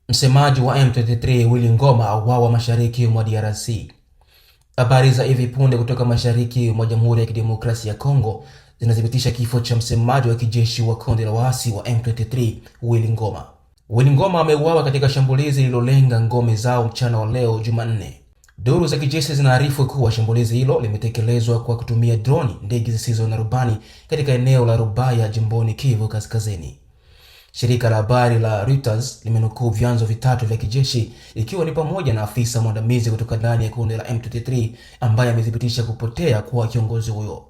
Msemaji wa M23 Willy Ngoma auawa mashariki mwa DRC. Habari za hivi punde kutoka mashariki mwa Jamhuri ya Kidemokrasia ya Kongo zinathibitisha kifo cha msemaji wa kijeshi wa kundi la waasi wa M23 Willy Ngoma. Willy Ngoma ameuawa katika shambulizi lililolenga ngome zao mchana wa leo Jumanne. Duru za kijeshi zinaarifu kuwa shambulizi hilo limetekelezwa kwa kutumia droni, ndege zisizo na rubani katika eneo la Rubaya jimboni Kivu Kaskazini. Shirika la habari la Reuters limenukuu vyanzo vitatu vya kijeshi ikiwa ni pamoja na afisa mwandamizi kutoka ndani ya kundi la M23 ambaye amethibitisha kupotea kwa kiongozi huyo.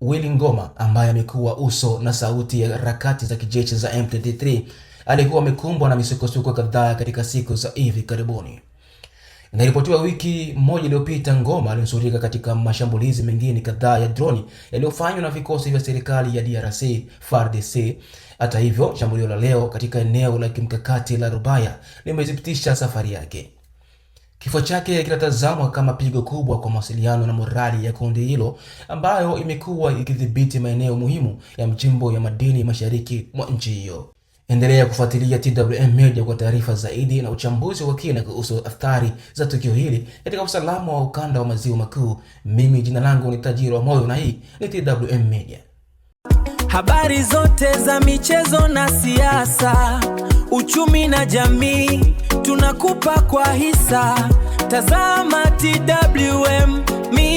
Willy Ngoma ambaye amekuwa uso na sauti ya harakati za kijeshi za M23 alikuwa amekumbwa na misukosuko kadhaa katika siku za hivi karibuni. Inaripotiwa wiki moja iliyopita Ngoma alinusurika katika mashambulizi mengine kadhaa ya droni yaliyofanywa na vikosi vya serikali ya DRC FARDC. Hata hivyo, shambulio la leo katika eneo la kimkakati la Rubaya limethibitisha safari yake. Kifo chake kinatazamwa kama pigo kubwa kwa mawasiliano na morali ya kundi hilo ambayo imekuwa ikidhibiti maeneo muhimu ya mchimbo ya madini mashariki mwa nchi hiyo. Endelea kufuatilia TWM Media kwa taarifa zaidi na uchambuzi wa kina kuhusu athari za tukio hili katika usalama wa ukanda wa maziwa makuu. Mimi jina langu ni Tajiri wa Moyo na hii ni TWM Media. Habari zote za michezo na siasa, uchumi na jamii, tunakupa kwa hisa. Tazama TWM Media.